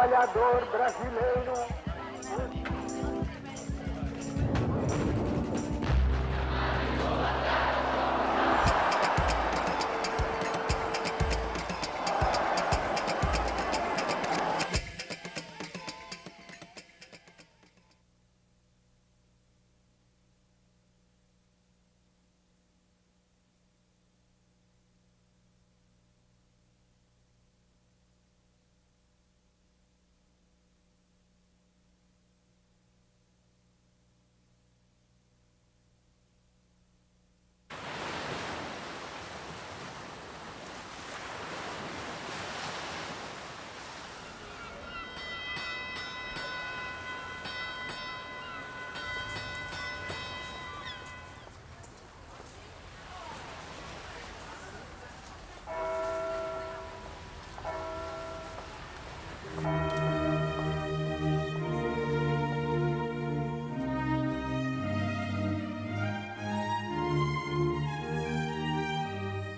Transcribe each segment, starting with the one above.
trabalhador brasileiro.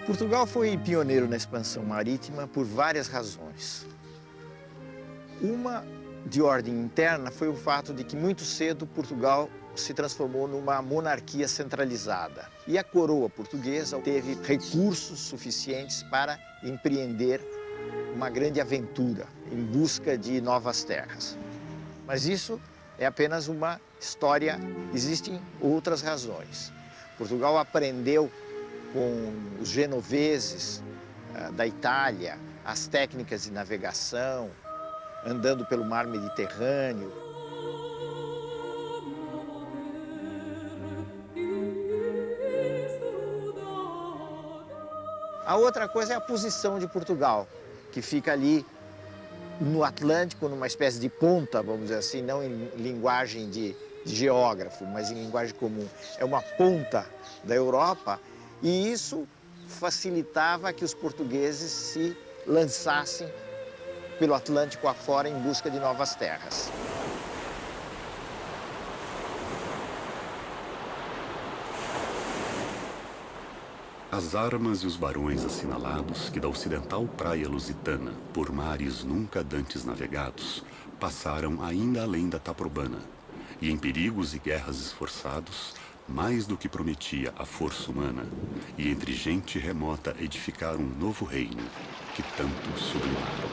Portugal foi pioneiro na expansão marítima por várias razões. Uma de ordem interna foi o fato de que muito cedo Portugal se transformou numa monarquia centralizada. E a coroa portuguesa teve recursos suficientes para empreender uma grande aventura em busca de novas terras. Mas isso é apenas uma história, existem outras razões. Portugal aprendeu com os genoveses da Itália, as técnicas de navegação, andando pelo mar Mediterrâneo. A outra coisa é a posição de Portugal, que fica ali no Atlântico, numa espécie de ponta, vamos dizer assim, não em linguagem de geógrafo, mas em linguagem comum. É uma ponta da Europa. E isso facilitava que os portugueses se lançassem pelo Atlântico afora em busca de novas terras. As armas e os barões assinalados que da ocidental praia lusitana, por mares nunca dantes navegados, passaram ainda além da Taprobana, e em perigos e guerras esforçados, mais do que prometia a força humana, e entre gente remota edificar um novo reino, que tanto sublimaram.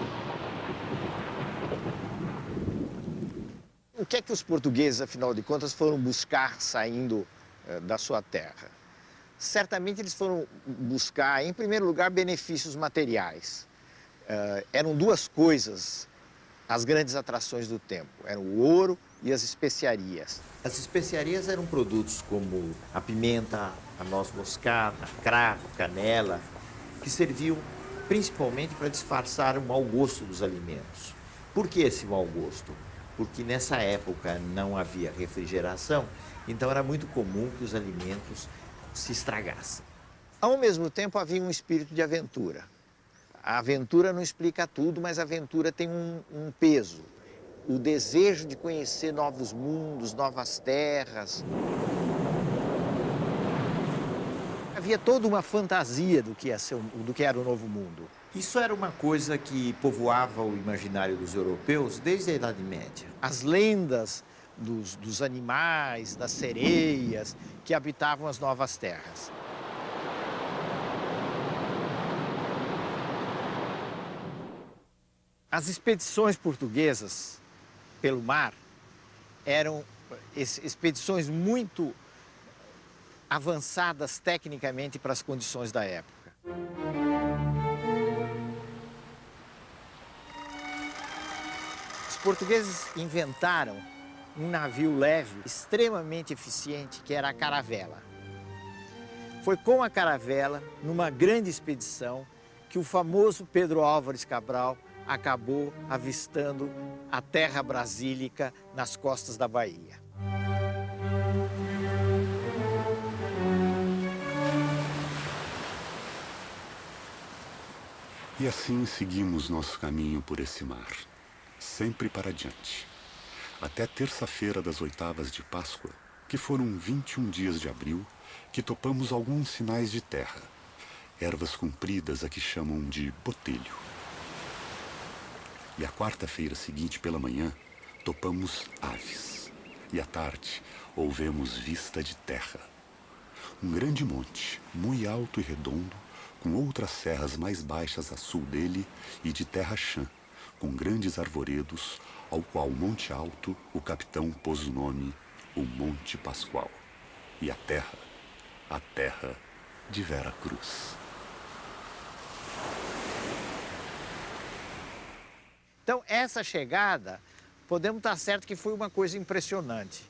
O que é que os portugueses, afinal de contas, foram buscar saindo da sua terra? Certamente eles foram buscar, em primeiro lugar, benefícios materiais. Eram duas coisas as grandes atrações do tempo, eram o ouro e as especiarias. As especiarias eram produtos como a pimenta, a noz moscada, cravo, canela, que serviam principalmente para disfarçar o mau gosto dos alimentos. Por que esse mau gosto? Porque nessa época não havia refrigeração, então era muito comum que os alimentos se estragassem. Ao mesmo tempo havia um espírito de aventura. A aventura não explica tudo, mas a aventura tem um peso. O desejo de conhecer novos mundos, novas terras. Havia toda uma fantasia do que ia ser, do que era o novo mundo. Isso era uma coisa que povoava o imaginário dos europeus desde a Idade Média. As lendas dos animais, das sereias que habitavam as novas terras. As expedições portuguesas pelo mar eram expedições muito avançadas tecnicamente para as condições da época. Os portugueses inventaram um navio leve extremamente eficiente, que era a caravela. Foi com a caravela, numa grande expedição, que o famoso Pedro Álvares Cabral acabou avistando a terra brasílica nas costas da Bahia. E assim seguimos nosso caminho por esse mar, sempre para diante. Até terça-feira das oitavas de Páscoa, que foram 21 dias de abril, que topamos alguns sinais de terra, ervas compridas a que chamam de botelho. E a quarta-feira seguinte pela manhã, topamos aves. E à tarde, ouvemos vista de terra. Um grande monte, muito alto e redondo, com outras serras mais baixas a sul dele e de terra chã, com grandes arvoredos, ao qual Monte Alto o capitão pôs o nome, o Monte Pascoal. E a terra de Vera Cruz. Então, essa chegada, podemos estar certo que foi uma coisa impressionante.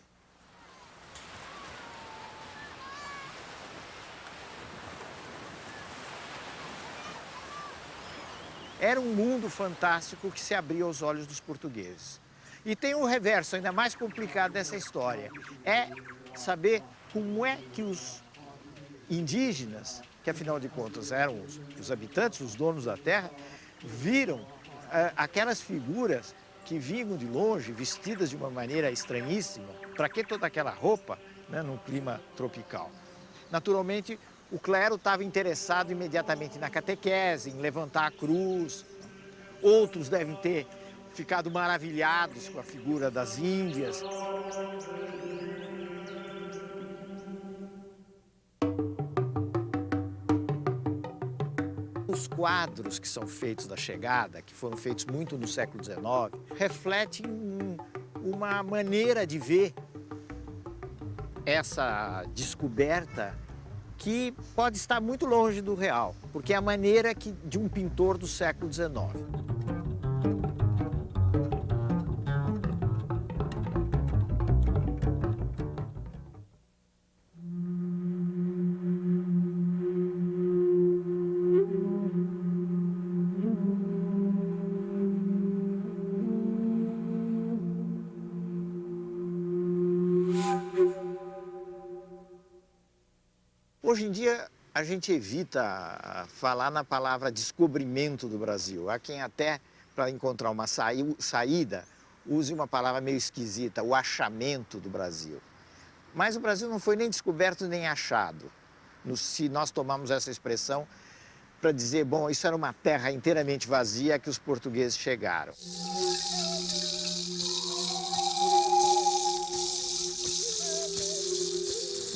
Era um mundo fantástico que se abriu aos olhos dos portugueses. E tem um reverso ainda mais complicado dessa história. É saber como é que os indígenas, que afinal de contas eram os habitantes, os donos da terra, viram aquelas figuras que vinham de longe, vestidas de uma maneira estranhíssima. Para que toda aquela roupa, né, num clima tropical? Naturalmente, o clero estava interessado imediatamente na catequese, em levantar a cruz. Outros devem ter ficado maravilhados com a figura das Índias. Os quadros que são feitos da chegada, que foram feitos muito no século XIX, refletem uma maneira de ver essa descoberta que pode estar muito longe do real, porque é a maneira de um pintor do século XIX. Hoje em dia, a gente evita falar na palavra descobrimento do Brasil. Há quem até, para encontrar uma saída, use uma palavra meio esquisita, o achamento do Brasil. Mas o Brasil não foi nem descoberto nem achado. Se nós tomarmos essa expressão para dizer, bom, isso era uma terra inteiramente vazia que os portugueses chegaram.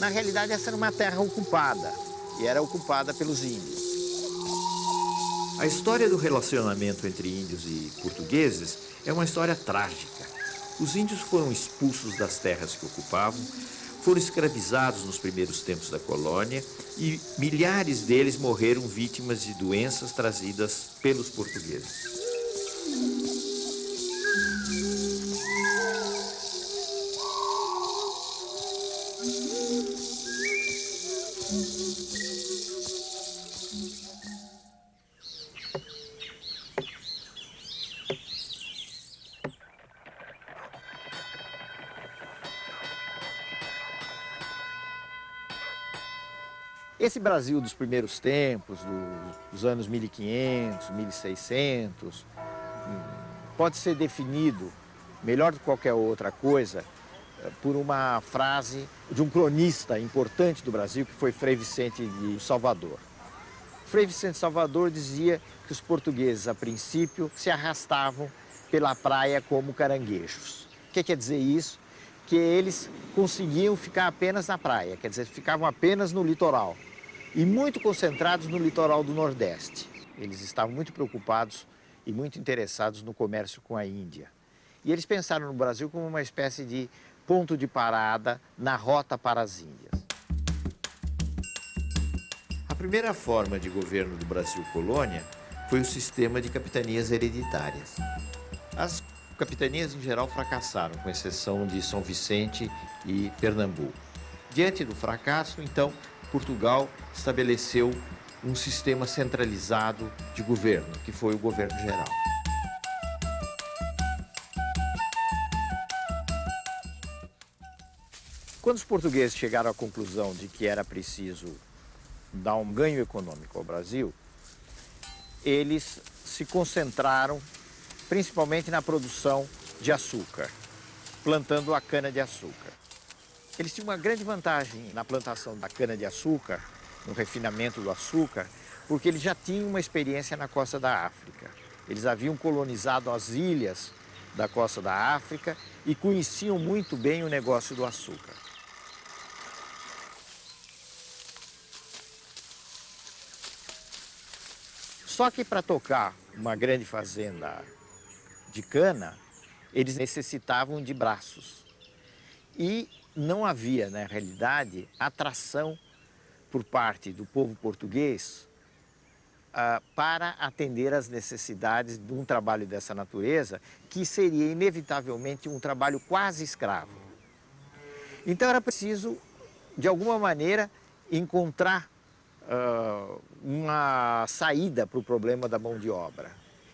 Na realidade, essa era uma terra ocupada, e era ocupada pelos índios. A história do relacionamento entre índios e portugueses é uma história trágica. Os índios foram expulsos das terras que ocupavam, foram escravizados nos primeiros tempos da colônia e milhares deles morreram vítimas de doenças trazidas pelos portugueses. Esse Brasil dos primeiros tempos, dos anos 1500, 1600, pode ser definido, melhor do que qualquer outra coisa, por uma frase de um cronista importante do Brasil, que foi Frei Vicente de Salvador. Frei Vicente de Salvador dizia que os portugueses, a princípio, se arrastavam pela praia como caranguejos. O que quer dizer isso? Que eles conseguiam ficar apenas na praia, quer dizer, ficavam apenas no litoral. E muito concentrados no litoral do Nordeste. Eles estavam muito preocupados e muito interessados no comércio com a Índia. E eles pensaram no Brasil como uma espécie de ponto de parada na rota para as Índias. A primeira forma de governo do Brasil colônia foi o sistema de capitanias hereditárias. As capitanias, em geral, fracassaram, com exceção de São Vicente e Pernambuco. Diante do fracasso, então, Portugal estabeleceu um sistema centralizado de governo, que foi o governo geral. Quando os portugueses chegaram à conclusão de que era preciso dar um ganho econômico ao Brasil, eles se concentraram principalmente na produção de açúcar, plantando a cana-de-açúcar. Eles tinham uma grande vantagem na plantação da cana-de-açúcar, no refinamento do açúcar, porque eles já tinham uma experiência na costa da África. Eles haviam colonizado as ilhas da costa da África e conheciam muito bem o negócio do açúcar. Só que para tocar uma grande fazenda de cana, eles necessitavam de braços. E não havia, na realidade, atração por parte do povo português para atender às necessidades de um trabalho dessa natureza, que seria inevitavelmente um trabalho quase escravo. Então era preciso, de alguma maneira, encontrar uma saída para o problema da mão de obra.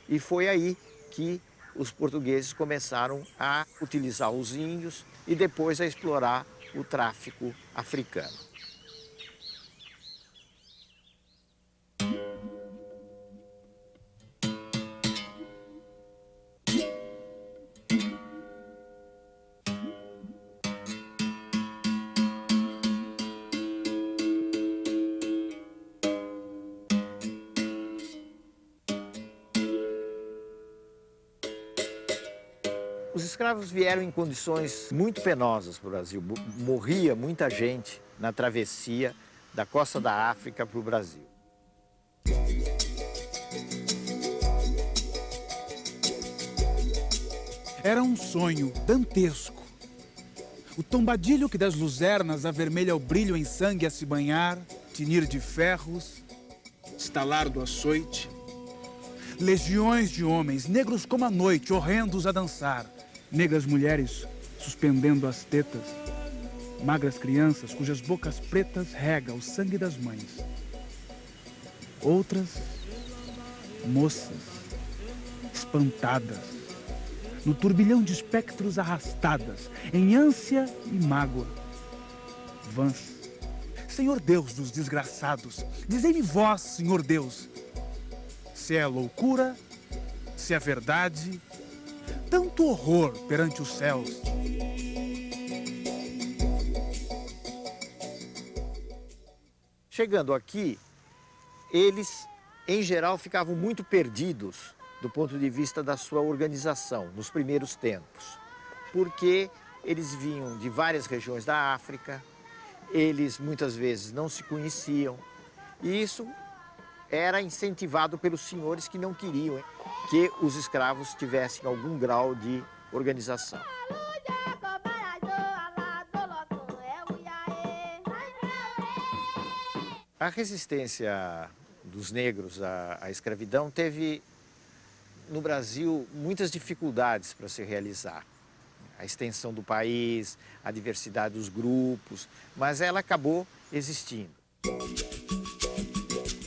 E foi aí que os portugueses começaram a utilizar os índios e depois a explorar o tráfico africano. Os escravos vieram em condições muito penosas para o Brasil. Morria muita gente na travessia da costa da África para o Brasil. Era um sonho dantesco. O tombadilho que das luzernas avermelha o brilho em sangue a se banhar, tinir de ferros, estalar do açoite. Legiões de homens, negros como a noite, horrendos a dançar. Negras mulheres suspendendo as tetas. Magras crianças cujas bocas pretas rega o sangue das mães. Outras, moças, espantadas, no turbilhão de espectros arrastadas, em ânsia e mágoa. Vãs. Senhor Deus dos desgraçados, dizei-me vós, Senhor Deus, se é loucura, se é verdade, tanto horror perante os céus. Chegando aqui, eles, em geral, ficavam muito perdidos do ponto de vista da sua organização, nos primeiros tempos, porque eles vinham de várias regiões da África, eles muitas vezes não se conheciam, e isso era incentivado pelos senhores que não queriam que os escravos tivessem algum grau de organização. A resistência dos negros à escravidão teve, no Brasil, muitas dificuldades para se realizar. A extensão do país, a diversidade dos grupos, mas ela acabou existindo.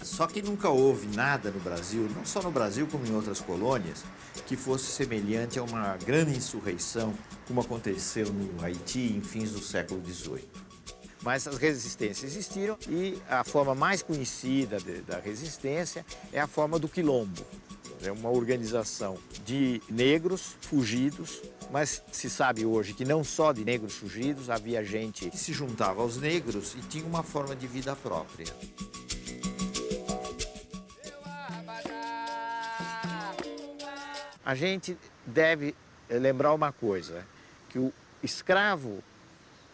Só que nunca houve nada no Brasil, não só no Brasil como em outras colônias, que fosse semelhante a uma grande insurreição, como aconteceu no Haiti em fins do século XVIII. Mas as resistências existiram e a forma mais conhecida da resistência é a forma do quilombo. É uma organização de negros fugidos, mas se sabe hoje que não só de negros fugidos, havia gente que se juntava aos negros e tinha uma forma de vida própria. A gente deve lembrar uma coisa, que o escravo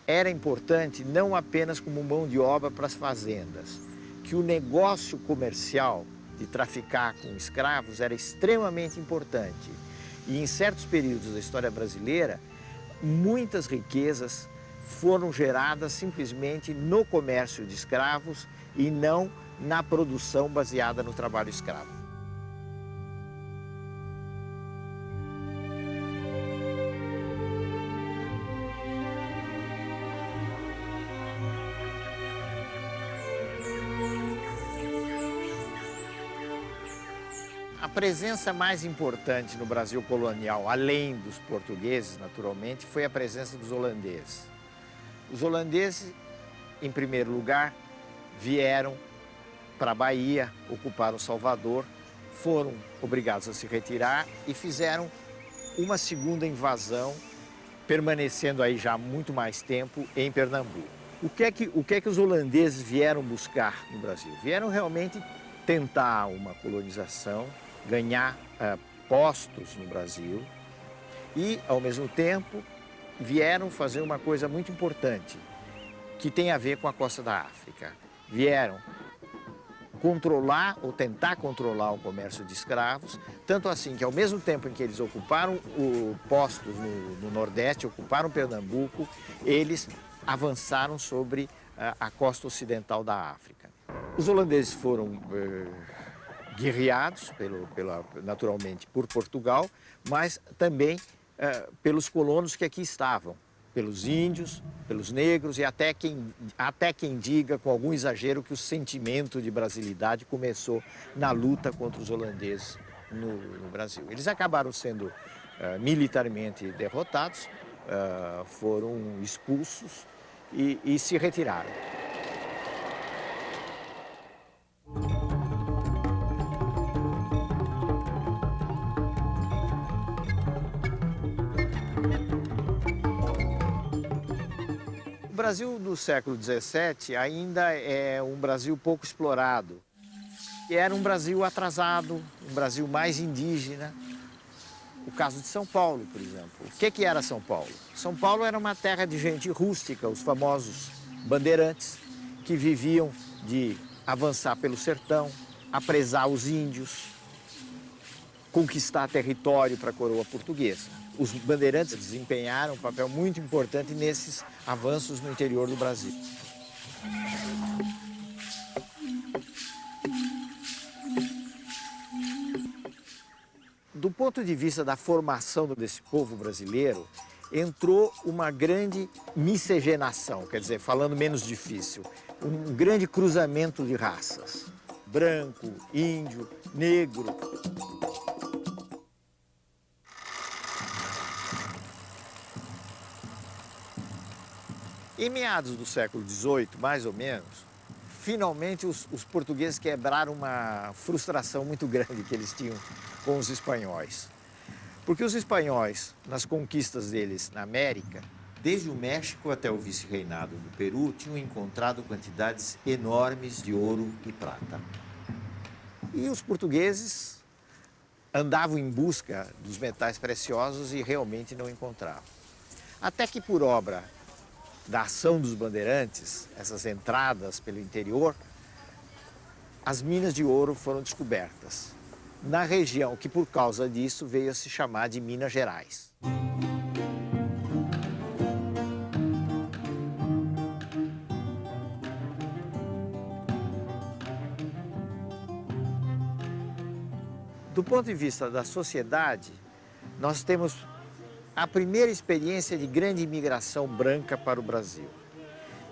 era importante não apenas como mão de obra para as fazendas, que o negócio comercial de traficar com escravos era extremamente importante. E em certos períodos da história brasileira, muitas riquezas foram geradas simplesmente no comércio de escravos e não na produção baseada no trabalho escravo. A presença mais importante no Brasil colonial, além dos portugueses, naturalmente, foi a presença dos holandeses. Os holandeses, em primeiro lugar, vieram para a Bahia, ocuparam Salvador, foram obrigados a se retirar e fizeram uma segunda invasão, permanecendo aí já muito mais tempo em Pernambuco. O que é que os holandeses vieram buscar no Brasil? Vieram realmente tentar uma colonização, ganhar postos no Brasil e, ao mesmo tempo, vieram fazer uma coisa muito importante, que tem a ver com a costa da África. Vieram controlar ou tentar controlar o comércio de escravos, tanto assim que ao mesmo tempo em que eles ocuparam postos no Nordeste, ocuparam Pernambuco, eles avançaram sobre a costa ocidental da África. Os holandeses foram guerreados, naturalmente, por Portugal, mas também pelos colonos que aqui estavam, pelos índios, pelos negros e até quem diga, com algum exagero, que o sentimento de brasilidade começou na luta contra os holandeses no Brasil. Eles acabaram sendo militarmente derrotados, foram expulsos e se retiraram. O Brasil do século XVII ainda é um Brasil pouco explorado. Era um Brasil atrasado, um Brasil mais indígena. O caso de São Paulo, por exemplo. O que era São Paulo? São Paulo era uma terra de gente rústica, os famosos bandeirantes, que viviam de avançar pelo sertão, apresar os índios, conquistar território para a coroa portuguesa. Os bandeirantes desempenharam um papel muito importante nesses avanços no interior do Brasil. Do ponto de vista da formação desse povo brasileiro, entrou uma grande miscigenação, quer dizer, falando menos difícil, um grande cruzamento de raças. Branco, índio, negro. Em meados do século XVIII, mais ou menos, finalmente os portugueses quebraram uma frustração muito grande que eles tinham com os espanhóis. Porque os espanhóis, nas conquistas deles na América, desde o México até o vice-reinado do Peru, tinham encontrado quantidades enormes de ouro e prata. E os portugueses andavam em busca dos metais preciosos e realmente não encontravam. Até que, por obra da ação dos bandeirantes, essas entradas pelo interior, as minas de ouro foram descobertas na região que, por causa disso, veio a se chamar de Minas Gerais. Do ponto de vista da sociedade, nós temos a primeira experiência de grande imigração branca para o Brasil.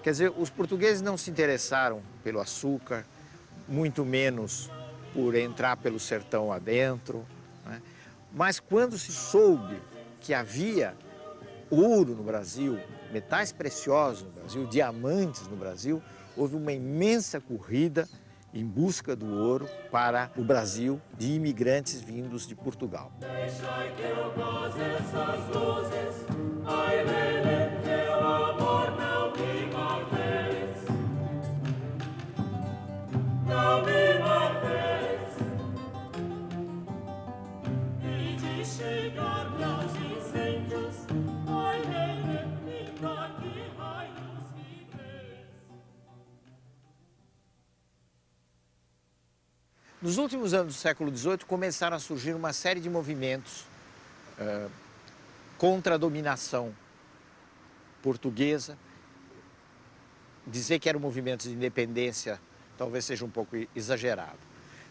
Quer dizer, os portugueses não se interessaram pelo açúcar, muito menos por entrar pelo sertão adentro, né? Mas quando se soube que havia ouro no Brasil, metais preciosos no Brasil, diamantes no Brasil, houve uma imensa corrida em busca do ouro para o Brasil de imigrantes vindos de Portugal. Nos últimos anos do século XVIII, começaram a surgir uma série de movimentos contra a dominação portuguesa. Dizer que eram movimentos de independência talvez seja um pouco exagerado.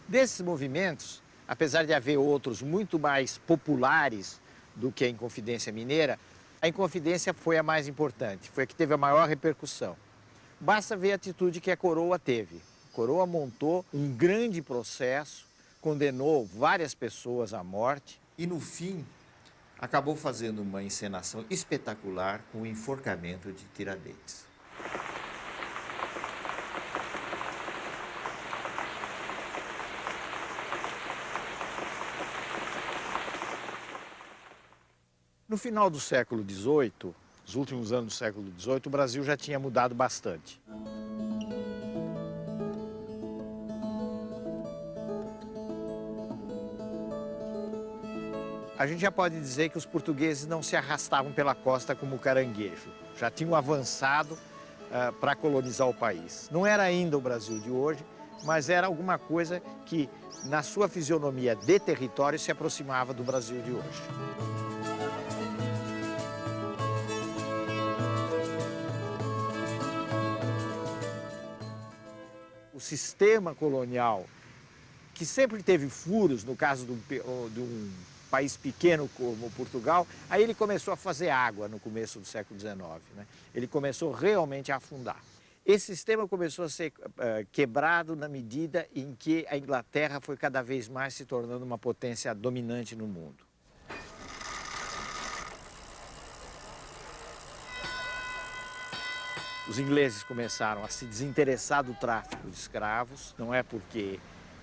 Desses movimentos, apesar de haver outros muito mais populares do que a Inconfidência Mineira, a Inconfidência foi a mais importante, foi a que teve a maior repercussão. Basta ver a atitude que a coroa teve. A coroa montou um grande processo, condenou várias pessoas à morte e, no fim, acabou fazendo uma encenação espetacular com o enforcamento de Tiradentes. No final do século XVIII, nos últimos anos do século XVIII, o Brasil já tinha mudado bastante. a gente já pode dizer que os portugueses não se arrastavam pela costa como caranguejo. Já tinham avançado para colonizar o país. Não era ainda o Brasil de hoje, mas era alguma coisa que, na sua fisionomia de território, se aproximava do Brasil de hoje. O sistema colonial, que sempre teve furos, no caso de um país pequeno como Portugal, aí ele começou a fazer água no começo do século XIX, né? Ele começou realmente a afundar. Esse sistema começou a ser quebrado na medida em que a Inglaterra foi cada vez mais se tornando uma potência dominante no mundo. Os ingleses começaram a se desinteressar do tráfico de escravos, não é porque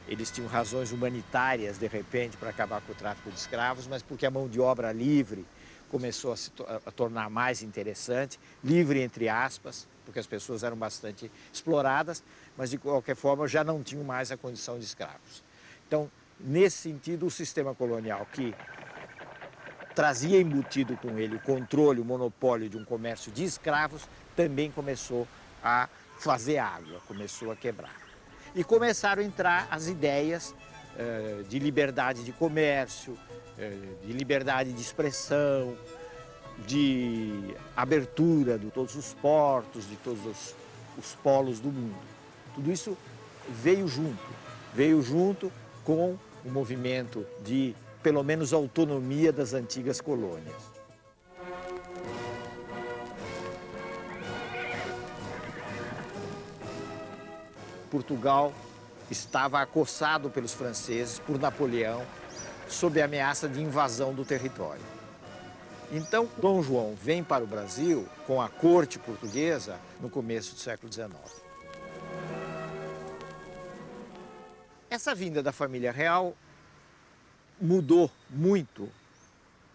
eles tinham razões humanitárias, de repente, para acabar com o tráfico de escravos, mas porque a mão de obra livre começou a se tornar mais interessante, livre entre aspas, porque as pessoas eram bastante exploradas, mas de qualquer forma já não tinham mais a condição de escravos. Então, nesse sentido, o sistema colonial que trazia embutido com ele o controle, o monopólio de um comércio de escravos, também começou a fazer água, começou a quebrar. E começaram a entrar as ideias de liberdade de comércio, de liberdade de expressão, de abertura de todos os portos, de todos os polos do mundo. Tudo isso veio junto com o movimento de, pelo menos, autonomia das antigas colônias. Portugal estava acossado pelos franceses, por Napoleão, sob a ameaça de invasão do território. Então, Dom João vem para o Brasil com a corte portuguesa no começo do século XIX. Essa vinda da família real mudou muito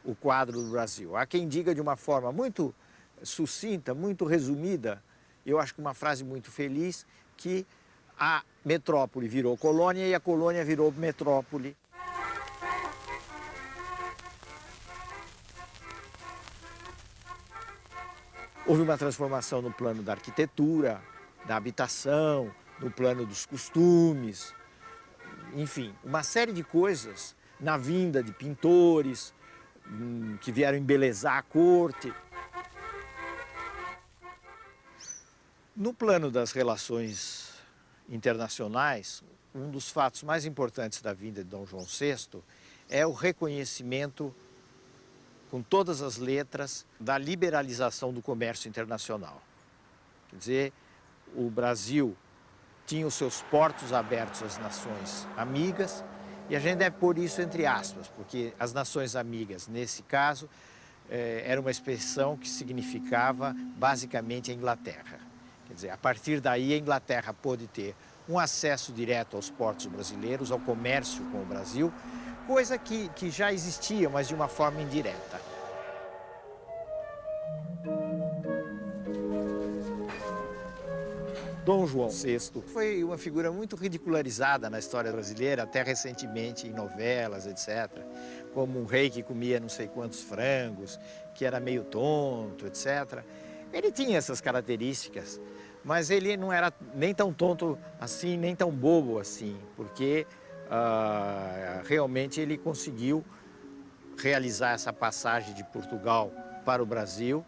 o quadro do Brasil. Há quem diga de uma forma muito sucinta, muito resumida, eu acho que uma frase muito feliz, que a metrópole virou colônia e a colônia virou metrópole. Houve uma transformação no plano da arquitetura, da habitação, no plano dos costumes, enfim, uma série de coisas na vinda de pintores que vieram embelezar a corte. No plano das relações internacionais, um dos fatos mais importantes da vinda de Dom João VI é o reconhecimento, com todas as letras, da liberalização do comércio internacional. Quer dizer, o Brasil tinha os seus portos abertos às nações amigas, e a gente deve pôr isso entre aspas, porque as nações amigas, nesse caso, era uma expressão que significava basicamente a Inglaterra. Quer dizer, a partir daí a Inglaterra pôde ter um acesso direto aos portos brasileiros, ao comércio com o Brasil, coisa que já existia, mas de uma forma indireta. Dom João VI foi uma figura muito ridicularizada na história brasileira, até recentemente em novelas, etc. Como um rei que comia não sei quantos frangos, que era meio tonto, etc. Ele tinha essas características, mas ele não era nem tão tonto assim, nem tão bobo assim, porque realmente ele conseguiu realizar essa passagem de Portugal para o Brasil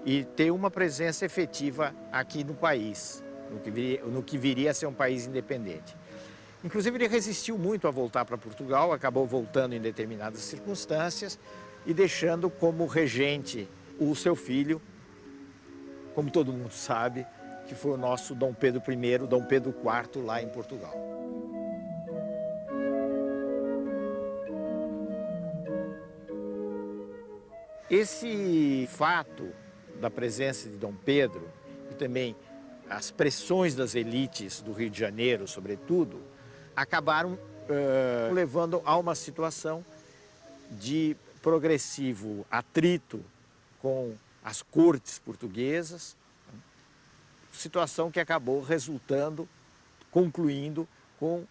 e ter uma presença efetiva aqui no país, no que viria a ser um país independente. Inclusive, ele resistiu muito a voltar para Portugal, acabou voltando em determinadas circunstâncias e deixando como regente o seu filho, como todo mundo sabe, que foi o nosso Dom Pedro I, Dom Pedro IV, lá em Portugal. Esse fato da presença de Dom Pedro e também as pressões das elites do Rio de Janeiro, sobretudo, acabaram levando a uma situação de progressivo atrito com as cortes portuguesas, situação que acabou concluindo com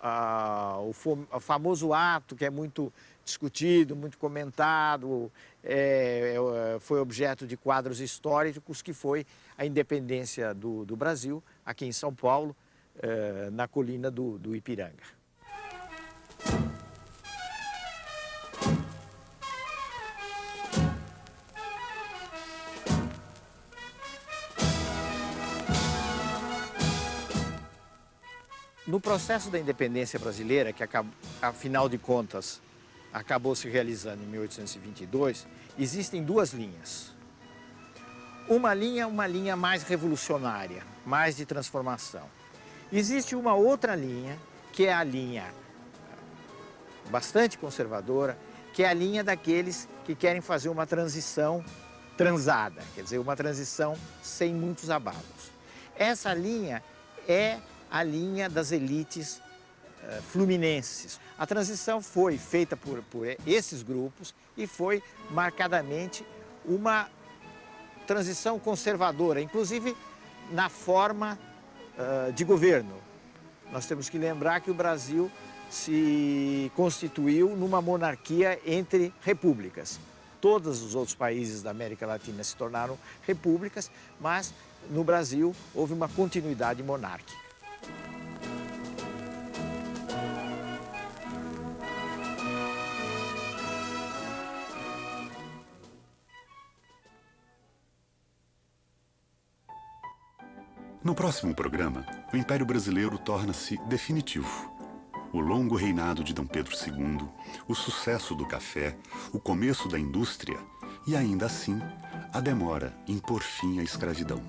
o famoso ato que é muito discutido, muito comentado, foi objeto de quadros históricos, que foi a independência do Brasil, aqui em São Paulo, na colina do Ipiranga. No processo da independência brasileira, que afinal de contas acabou se realizando em 1822, existem duas linhas. Uma linha mais revolucionária, mais de transformação. Existe uma outra linha, que é a linha bastante conservadora, que é a linha daqueles que querem fazer uma transição transada, quer dizer, uma transição sem muitos abalos. Essa linha é a linha das elites fluminenses. A transição foi feita por esses grupos e foi marcadamente uma transição conservadora, inclusive na forma de governo. Nós temos que lembrar que o Brasil se constituiu numa monarquia entre repúblicas. Todos os outros países da América Latina se tornaram repúblicas, mas no Brasil houve uma continuidade monárquica. No próximo programa, o Império Brasileiro torna-se definitivo. O longo reinado de D. Pedro II, o sucesso do café, o começo da indústria e, ainda assim, a demora em pôr fim à escravidão.